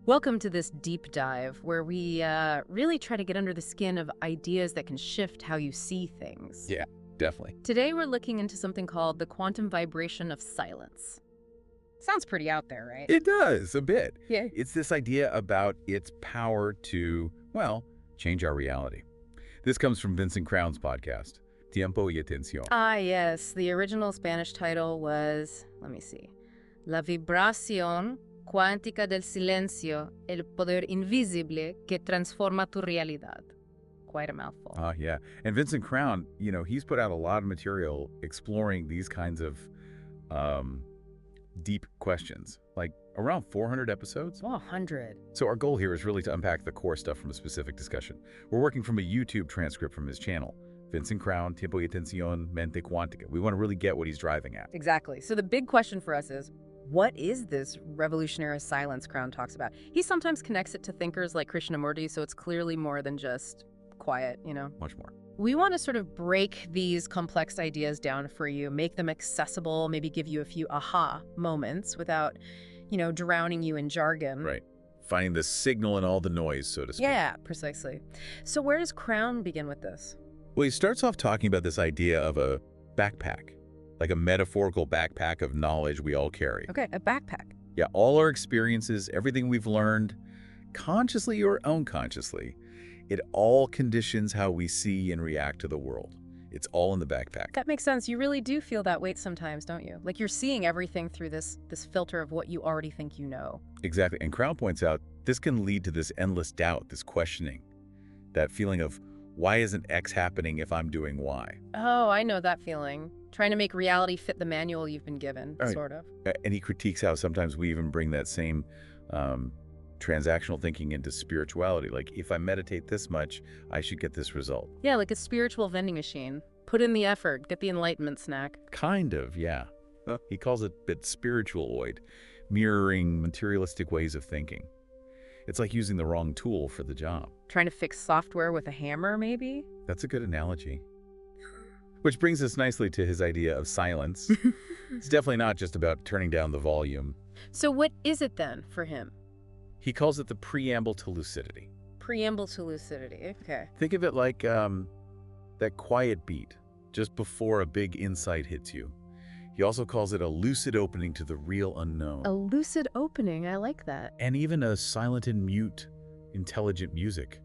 Welcome to this deep dive where we really try to get under the skin of ideas that can shift how you see things. Yeah, definitely. Today we're looking into something called the quantum vibration of silence. Sounds pretty out there, right? It does, a bit. Yeah. It's this idea about its power to, well, change our reality. This comes from Vincent Crown's podcast, Tiempo y Atención. Ah, yes. The original Spanish title was, let me see, La vibración cuántica del silencio, el poder invisible que transforma tu realidad. Quite a mouthful. Yeah. And Vincent Crown, he's put out a lot of material exploring these kinds of deep questions, like around 400 episodes. Oh, 100. So our goal here is really to unpack the core stuff from a specific discussion. We're working from a YouTube transcript from his channel, Vincent Crown, Tiempo y Atención, Mente Cuántica. We want to really get what he's driving at. Exactly. So the big question for us is, what is this revolutionary silence Crown talks about? He sometimes connects it to thinkers like Krishnamurti, so it's clearly more than just quiet, Much more. We want to sort of break these complex ideas down for you, make them accessible, maybe give you a few aha moments without, drowning you in jargon. Right. Finding the signal in all the noise, so to speak. Yeah, precisely. So where does Crown begin with this? Well, he starts off talking about this idea of a backpack, like a metaphorical backpack of knowledge we all carry. Okay, a backpack. Yeah, all our experiences, everything we've learned, consciously or unconsciously, it all conditions how we see and react to the world. It's all in the backpack. That makes sense. You really do feel that weight sometimes, don't you? Like you're seeing everything through this filter of what you already think you know. Exactly. And Crown points out this can lead to this endless doubt, this questioning, that feeling of why isn't X happening if I'm doing Y? Oh, I know that feeling. Trying to make reality fit the manual you've been given, Right. sort of. And he critiques how sometimes we even bring that same transactional thinking into spirituality. Like, if I meditate this much, I should get this result. Yeah, like a spiritual vending machine. Put in the effort, get the enlightenment snack. Kind of, yeah. He calls it a bit spiritualoid, mirroring materialistic ways of thinking. It's like using the wrong tool for the job. Trying to fix software with a hammer, maybe? That's a good analogy. Which brings us nicely to his idea of silence. It's definitely not just about turning down the volume. So what is it then for him? He calls it the preamble to lucidity. Preamble to lucidity, okay. Think of it like that quiet beat just before a big insight hits you. He also calls it a lucid opening to the real unknown. A lucid opening, I like that. And even a silent and mute, intelligent music.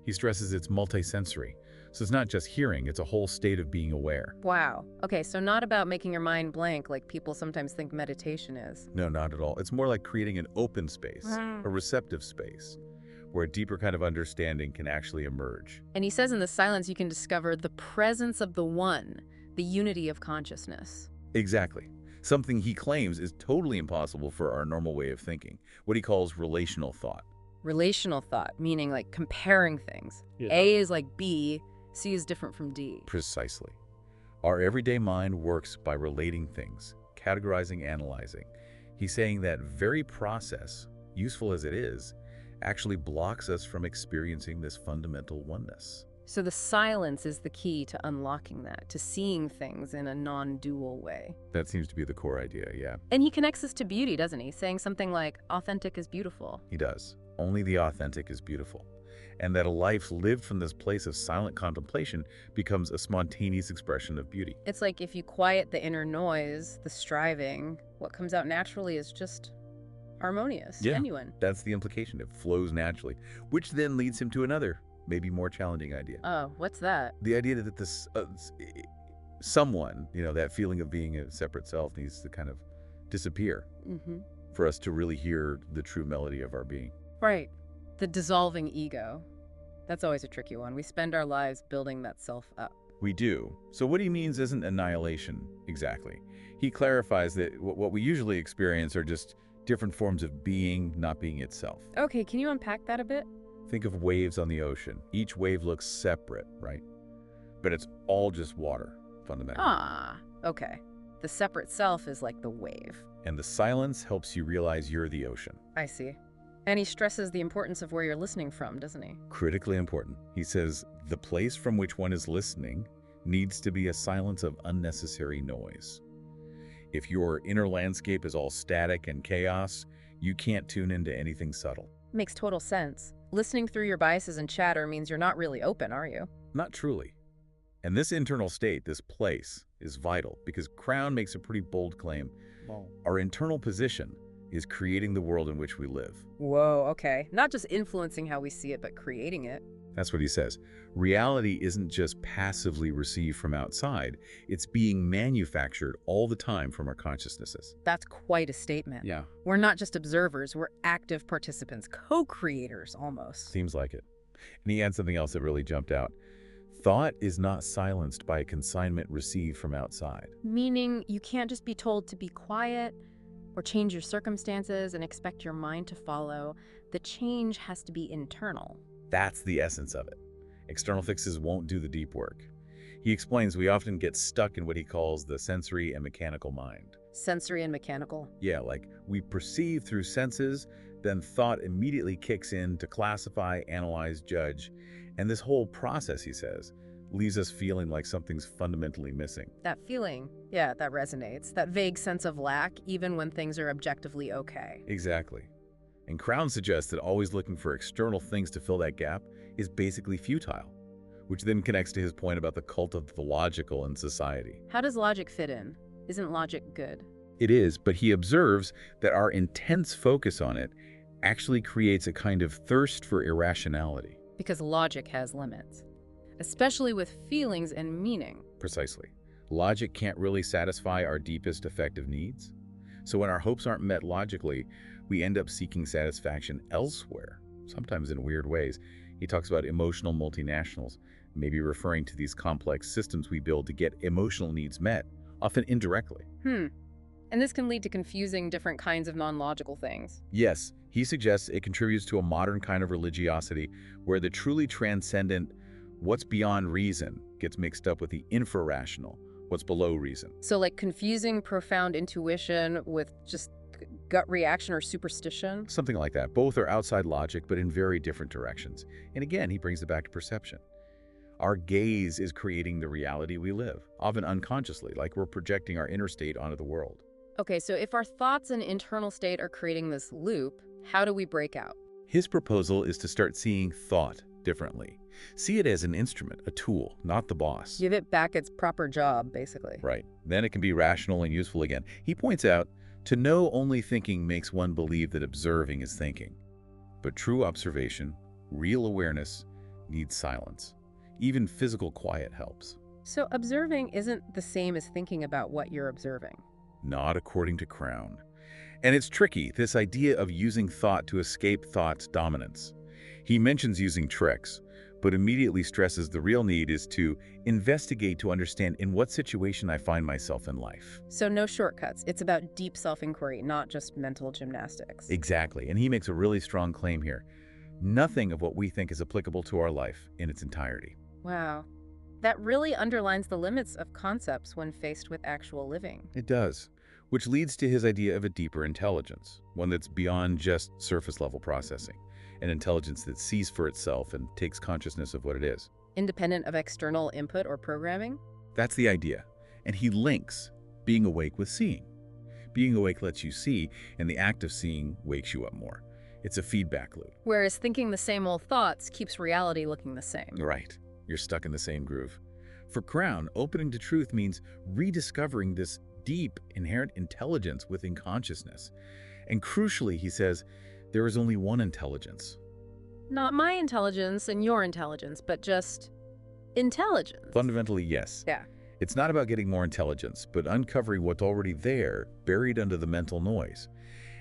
He stresses it's multisensory. So it's not just hearing, it's a whole state of being aware. Wow. Okay, so not about making your mind blank like people sometimes think meditation is. No, not at all. It's more like creating an open space, a receptive space, where a deeper kind of understanding can actually emerge. And he says in the silence you can discover the presence of the one, the unity of consciousness. Exactly. Something he claims is totally impossible for our normal way of thinking, what he calls relational thought. Relational thought, meaning like comparing things. Yeah. A is like B, C is different from D. Precisely. Our everyday mind works by relating things, categorizing, analyzing. He's saying that very process, useful as it is, actually blocks us from experiencing this fundamental oneness. So the silence is the key to unlocking that, to seeing things in a non-dual way. That seems to be the core idea, yeah. And he connects this to beauty, doesn't he? Saying something like, authentic is beautiful. He does. Only the authentic is beautiful. And that a life lived from this place of silent contemplation becomes a spontaneous expression of beauty. It's like if you quiet the inner noise, the striving, what comes out naturally is just harmonious, genuine. That's the implication. It flows naturally, which then leads him to another, maybe more challenging idea. Oh, what's that? The idea that this someone, that feeling of being a separate self needs to kind of disappear for us to really hear the true melody of our being. Right. The dissolving ego. That's always a tricky one. We spend our lives building that self up. We do. So what he means isn't annihilation, exactly. He clarifies that what we usually experience are just different forms of being, not being itself. Okay, can you unpack that a bit? Think of waves on the ocean. Each wave looks separate, right? But it's all just water, fundamentally. Ah, okay. The separate self is like the wave. And the silence helps you realize you're the ocean. I see. And he stresses the importance of where you're listening from, doesn't he? Critically important. He says the place from which one is listening needs to be a silence of unnecessary noise. If your inner landscape is all static and chaos, you can't tune into anything subtle. Makes total sense. Listening through your biases and chatter means you're not really open, are you? Not truly. And this internal state, this place, is vital because Crown makes a pretty bold claim. Our internal position is creating the world in which we live. Whoa, okay. Not just influencing how we see it, but creating it. That's what he says. Reality isn't just passively received from outside, it's being manufactured all the time from our consciousnesses. That's quite a statement. Yeah. We're not just observers, we're active participants, co-creators almost. Seems like it. And he adds something else that really jumped out. Thought is not silenced by a consignment received from outside. Meaning you can't just be told to be quiet or change your circumstances and expect your mind to follow. The change has to be internal. That's the essence of it. External fixes won't do the deep work. He explains we often get stuck in what he calls the sensory and mechanical mind. Sensory and mechanical. Yeah, like we perceive through senses, then thought immediately kicks in to classify, analyze, judge. And this whole process, he says, leaves us feeling like something's fundamentally missing. That feeling, yeah, that resonates. That vague sense of lack, even when things are objectively okay. Exactly. And Crown suggests that always looking for external things to fill that gap is basically futile, which then connects to his point about the cult of the logical in society. How does logic fit in? Isn't logic good? It is, but he observes that our intense focus on it actually creates a kind of thirst for irrationality. Because logic has limits, especially with feelings and meaning. Precisely. Logic can't really satisfy our deepest affective needs. So when our hopes aren't met logically, we end up seeking satisfaction elsewhere, sometimes in weird ways. He talks about emotional multinationals, maybe referring to these complex systems we build to get emotional needs met, often indirectly. And this can lead to confusing different kinds of non-logical things. Yes, he suggests it contributes to a modern kind of religiosity where the truly transcendent, what's beyond reason, gets mixed up with the infrarational, what's below reason. So like confusing profound intuition with just gut reaction or superstition? Something like that. Both are outside logic, but in very different directions. And again, he brings it back to perception. Our gaze is creating the reality we live, often unconsciously, like we're projecting our inner state onto the world. Okay, so if our thoughts and internal state are creating this loop, how do we break out? His proposal is to start seeing thought differently. See it as an instrument, a tool, not the boss. Give it back its proper job, basically. Right. Then it can be rational and useful again. He points out, to know only thinking makes one believe that observing is thinking. But true observation, real awareness, needs silence. Even physical quiet helps. So observing isn't the same as thinking about what you're observing. Not according to Crown. And it's tricky, this idea of using thought to escape thought's dominance. He mentions using tricks, but immediately stresses the real need is to investigate to understand in what situation I find myself in life. So no shortcuts. It's about deep self-inquiry, not just mental gymnastics. Exactly, and he makes a really strong claim here. Nothing of what we think is applicable to our life in its entirety. Wow. That really underlines the limits of concepts when faced with actual living. It does, which leads to his idea of a deeper intelligence, one that's beyond just surface-level processing, an intelligence that sees for itself and takes consciousness of what it is. Independent of external input or programming? That's the idea, and he links being awake with seeing. Being awake lets you see, and the act of seeing wakes you up more. It's a feedback loop. Whereas thinking the same old thoughts keeps reality looking the same. Right. You're stuck in the same groove. For Crown, opening to truth means rediscovering this deep, inherent intelligence within consciousness. And crucially, he says, there is only one intelligence. Not my intelligence and your intelligence, but just intelligence. Fundamentally, yes. Yeah. It's not about getting more intelligence, but uncovering what's already there, buried under the mental noise.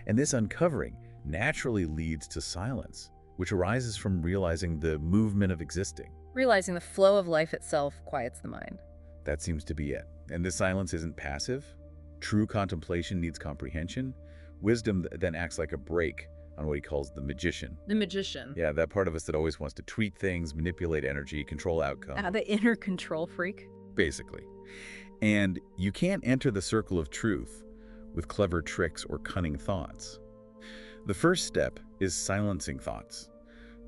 And this uncovering naturally leads to silence, which arises from realizing the movement of existing. Realizing the flow of life itself quiets the mind. That seems to be it. And this silence isn't passive. True contemplation needs comprehension. Wisdom then acts like a brake on what he calls the magician. The magician. Yeah, that part of us that always wants to tweak things, manipulate energy, control outcome. The inner control freak. Basically. And you can't enter the circle of truth with clever tricks or cunning thoughts. The first step is silencing thoughts,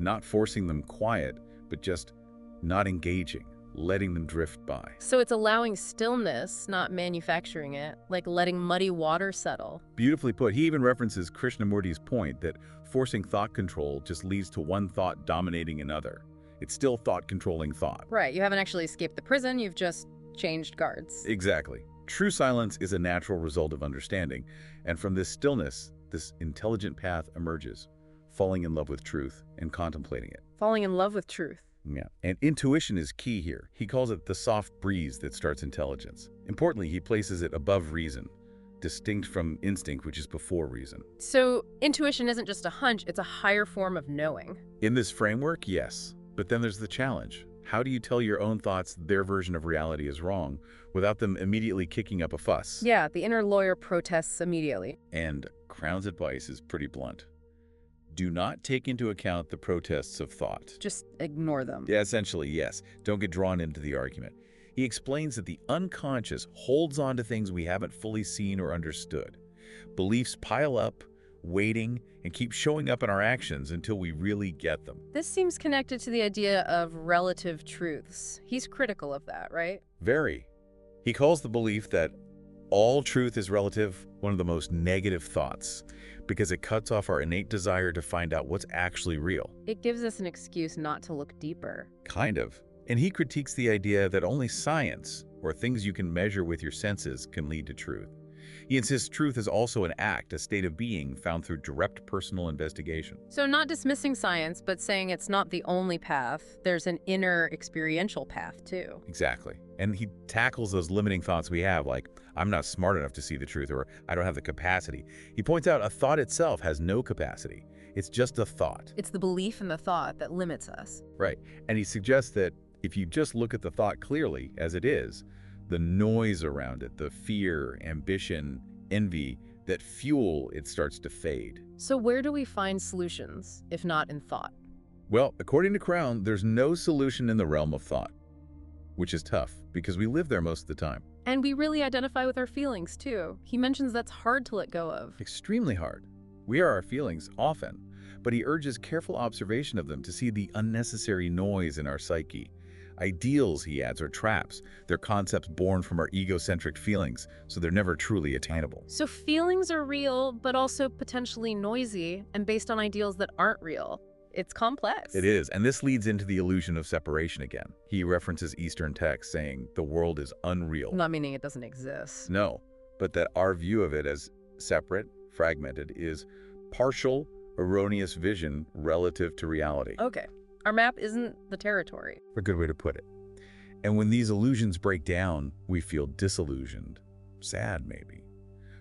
not forcing them quiet, but just not engaging, letting them drift by. So it's allowing stillness, not manufacturing it, like letting muddy water settle. Beautifully put. He even references Krishnamurti's point that forcing thought control just leads to one thought dominating another. It's still thought controlling thought. Right, you haven't actually escaped the prison, you've just changed guards. Exactly. True silence is a natural result of understanding, and from this stillness, this intelligent path emerges, falling in love with truth and contemplating it. Falling in love with truth. Yeah, and intuition is key here. He calls it the soft breeze that starts intelligence. Importantly, he places it above reason, distinct from instinct, which is before reason. So intuition isn't just a hunch, it's a higher form of knowing. In this framework, yes. But then there's the challenge. How do you tell your own thoughts their version of reality is wrong without them immediately kicking up a fuss? Yeah, the inner lawyer protests immediately. And Crown's advice is pretty blunt. Do not take into account the protests of thought. Just ignore them. Yeah, essentially, yes. Don't get drawn into the argument. He explains that the unconscious holds on to things we haven't fully seen or understood. Beliefs pile up, waiting, and keep showing up in our actions until we really get them. This seems connected to the idea of relative truths. He's critical of that, right? Very. He calls the belief that all truth is relative one of the most negative thoughts, because it cuts off our innate desire to find out what's actually real. It gives us an excuse not to look deeper. Kind of. And he critiques the idea that only science, or things you can measure with your senses, can lead to truth. He insists truth is also an act, a state of being found through direct personal investigation. So not dismissing science, but saying it's not the only path. There's an inner experiential path, too. Exactly. And he tackles those limiting thoughts we have, like, I'm not smart enough to see the truth, or I don't have the capacity. He points out a thought itself has no capacity. It's just a thought. It's the belief in the thought that limits us. Right. And he suggests that if you just look at the thought clearly as it is, the noise around it, the fear, ambition, envy that fuel it starts to fade. So where do we find solutions, if not in thought? Well, according to Crown, there's no solution in the realm of thought, which is tough because we live there most of the time. And we really identify with our feelings, too. He mentions that's hard to let go of. Extremely hard. We are our feelings often, but he urges careful observation of them to see the unnecessary noise in our psyche. Ideals, he adds, are traps. They're concepts born from our egocentric feelings, so they're never truly attainable. So feelings are real, but also potentially noisy and based on ideals that aren't real. It's complex. It is, and this leads into the illusion of separation again. He references Eastern texts saying the world is unreal. Not meaning it doesn't exist. No, but that our view of it as separate, fragmented, is partial, erroneous vision relative to reality. Okay. Our map isn't the territory. A good way to put it. And when these illusions break down, we feel disillusioned, sad maybe.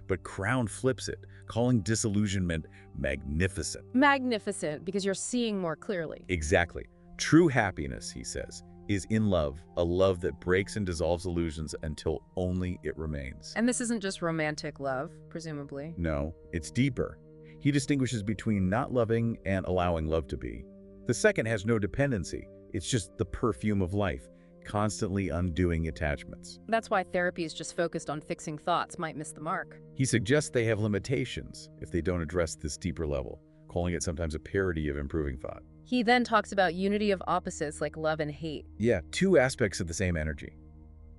But Crown flips it, calling disillusionment magnificent. Magnificent, because you're seeing more clearly. Exactly. True happiness, he says, is in love, a love that breaks and dissolves illusions until only it remains. And this isn't just romantic love, presumably. No, it's deeper. He distinguishes between not loving and allowing love to be. The second has no dependency. It's just the perfume of life, constantly undoing attachments. That's why therapy is just focused on fixing thoughts might miss the mark. He suggests they have limitations if they don't address this deeper level, calling it sometimes a parody of improving thought. He then talks about unity of opposites like love and hate. Yeah, two aspects of the same energy.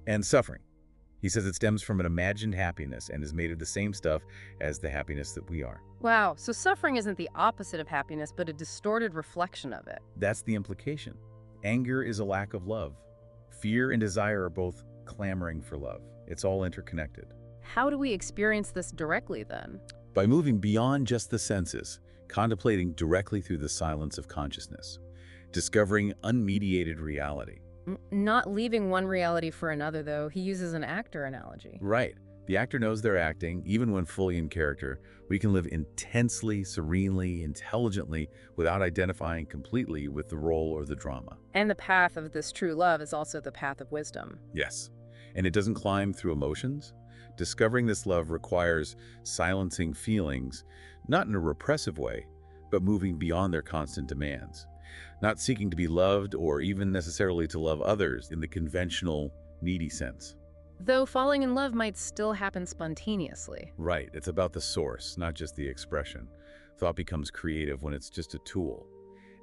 And suffering. He says it stems from an imagined happiness and is made of the same stuff as the happiness that we are. Wow, so suffering isn't the opposite of happiness, but a distorted reflection of it. That's the implication. Anger is a lack of love. Fear and desire are both clamoring for love. It's all interconnected. How do we experience this directly then? By moving beyond just the senses, contemplating directly through the silence of consciousness, discovering unmediated reality. Not leaving one reality for another, though. He uses an actor analogy. Right. The actor knows they're acting, even when fully in character. We can live intensely, serenely, intelligently, without identifying completely with the role or the drama. And the path of this true love is also the path of wisdom. Yes. And it doesn't climb through emotions. Discovering this love requires silencing feelings, not in a repressive way, but moving beyond their constant demands. Not seeking to be loved or even necessarily to love others in the conventional, needy sense. Though falling in love might still happen spontaneously. Right. It's about the source, not just the expression. Thought becomes creative when it's just a tool.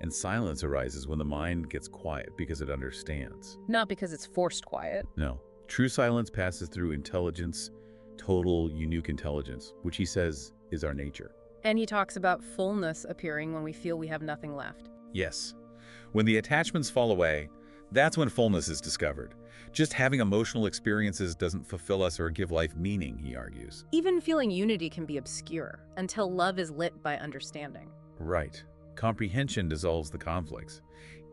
And silence arises when the mind gets quiet because it understands. Not because it's forced quiet. No. True silence passes through intelligence, total, unique intelligence, which he says is our nature. And he talks about fullness appearing when we feel we have nothing left. Yes. When the attachments fall away, that's when fullness is discovered. Just having emotional experiences doesn't fulfill us or give life meaning, he argues. Even feeling unity can be obscure until love is lit by understanding. Right. Comprehension dissolves the conflicts.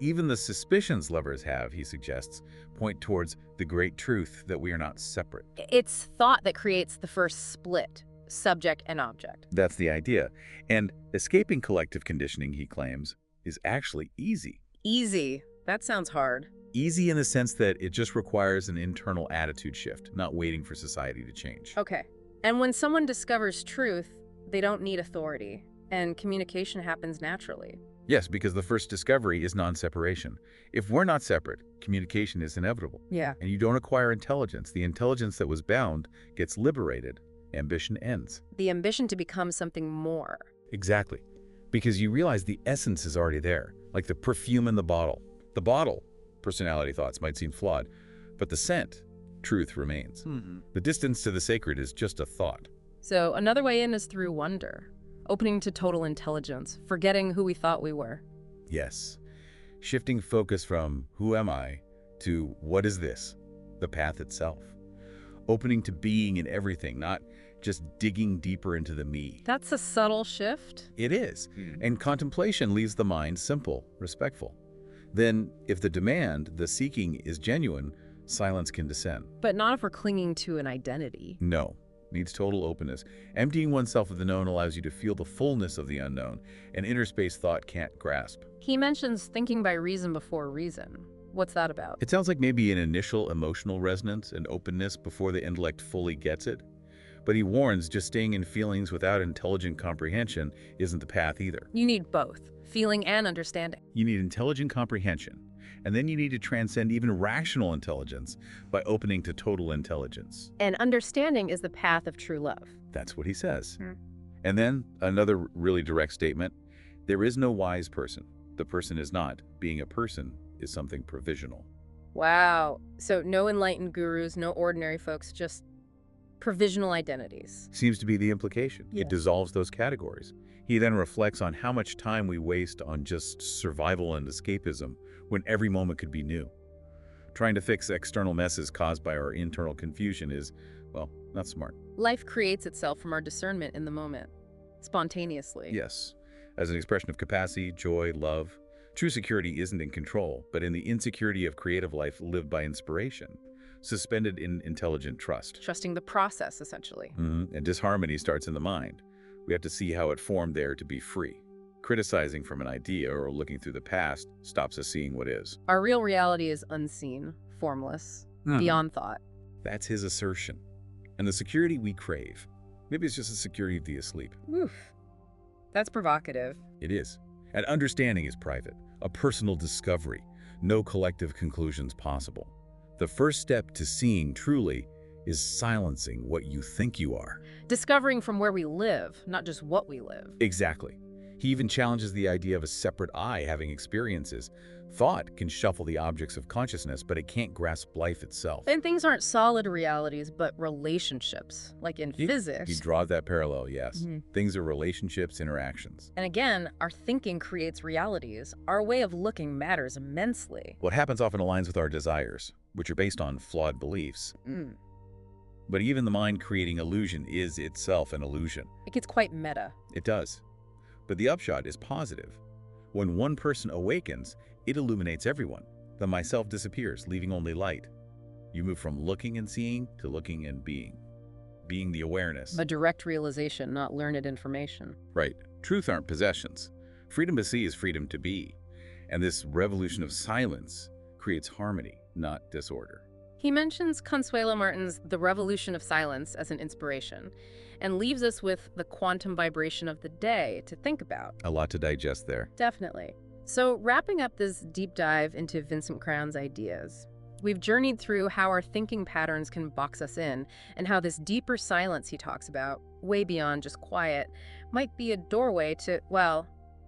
Even the suspicions lovers have, he suggests, point towards the great truth that we are not separate. It's thought that creates the first split, subject and object. That's the idea. And escaping collective conditioning, he claims, is actually easy. Easy. That sounds hard. Easy in the sense that it just requires an internal attitude shift, not waiting for society to change. Okay. And when someone discovers truth, they don't need authority, and communication happens naturally. Yes, because the first discovery is non-separation. If we're not separate, communication is inevitable. Yeah. And you don't acquire intelligence. The intelligence that was bound gets liberated. Ambition ends. The ambition to become something more. Exactly. Because you realize the essence is already there, like the perfume in the bottle. The bottle, personality thoughts might seem flawed, but the scent, truth remains. The distance to the sacred is just a thought. So another way in is through wonder, opening to total intelligence, forgetting who we thought we were. Yes. Shifting focus from who am I to what is this, the path itself. Opening to being in everything, not just digging deeper into the me. That's a subtle shift. It is. And contemplation leaves the mind simple, respectful. Then, if the demand, the seeking, is genuine, silence can descend. But not if we're clinging to an identity. No. Needs total openness. Emptying oneself of the known allows you to feel the fullness of the unknown, an inner space thought can't grasp. He mentions thinking by reason before reason. What's that about? It sounds like maybe an initial emotional resonance and openness before the intellect fully gets it. But he warns just staying in feelings without intelligent comprehension isn't the path either. You need both, feeling and understanding. You need intelligent comprehension, and then you need to transcend even rational intelligence by opening to total intelligence. And understanding is the path of true love. That's what he says. And then another really direct statement, there is no wise person. The person is not. Being a person is something provisional. Wow. So no enlightened gurus, no ordinary folks, just provisional identities. Seems to be the implication. Yeah. It dissolves those categories. He then reflects on how much time we waste on just survival and escapism when every moment could be new. Trying to fix external messes caused by our internal confusion is, well, not smart. Life creates itself from our discernment in the moment, spontaneously. Yes. As an expression of capacity, joy, love. True security isn't in control, but in the insecurity of creative life lived by inspiration, suspended in intelligent trust. Trusting the process, essentially. And disharmony starts in the mind. We have to see how it formed there to be free. Criticizing from an idea or looking through the past stops us seeing what is. Our real reality is unseen, formless, beyond thought. That's his assertion. And the security we crave, maybe it's just the security of the asleep. Oof. That's provocative. It is. And understanding is private, a personal discovery, no collective conclusions possible. The first step to seeing truly is silencing what you think you are. Discovering from where we live, not just what we live. Exactly. He even challenges the idea of a separate I having experiences. Thought can shuffle the objects of consciousness, but it can't grasp life itself. And things aren't solid realities, but relationships, like in physics. You draw that parallel, yes. Things are relationships, interactions. And again, our thinking creates realities. Our way of looking matters immensely. What happens often aligns with our desires, which are based on flawed beliefs. But even the mind creating illusion is itself an illusion. It gets quite meta. It does. But the upshot is positive. When one person awakens, it illuminates everyone. The myself disappears, leaving only light. You move from looking and seeing to looking and being. Being the awareness. A direct realization, not learned information. Right. Truth aren't possessions. Freedom to see is freedom to be. And this revolution of silence creates harmony, not disorder. He mentions Consuelo Martin's The Revolution of Silence as an inspiration, and leaves us with the quantum vibration of the day to think about. A lot to digest there. Definitely. So wrapping up this deep dive into Vincent Crown's ideas, we've journeyed through how our thinking patterns can box us in, and how this deeper silence he talks about, way beyond just quiet, might be a doorway to, well,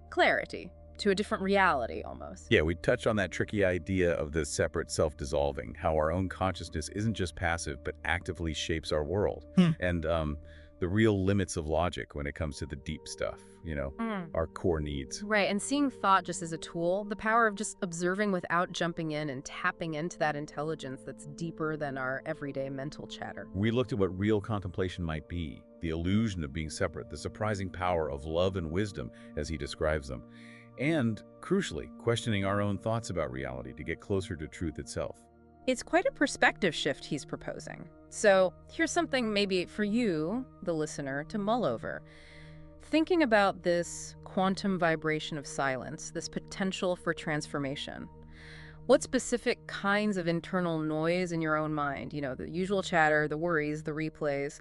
clarity. to a different reality almost. Yeah, we touched on that tricky idea of the separate self-dissolving, how our own consciousness isn't just passive, but actively shapes our world. And the real limits of logic when it comes to the deep stuff, our core needs. Right, and seeing thought just as a tool, the power of just observing without jumping in and tapping into that intelligence that's deeper than our everyday mental chatter. We looked at what real contemplation might be, the illusion of being separate, the surprising power of love and wisdom, as he describes them, and, crucially, questioning our own thoughts about reality to get closer to truth itself. It's quite a perspective shift he's proposing. So here's something maybe for you, the listener, to mull over. Thinking about this quantum vibration of silence, this potential for transformation, what specific kinds of internal noise in your own mind, the usual chatter, the worries, the replays,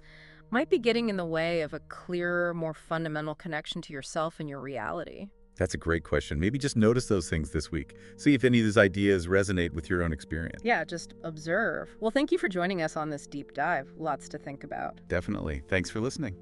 might be getting in the way of a clearer, more fundamental connection to yourself and your reality? That's a great question. Maybe just notice those things this week. See if any of these ideas resonate with your own experience. Yeah, just observe. Well, thank you for joining us on this deep dive. Lots to think about. Definitely. Thanks for listening.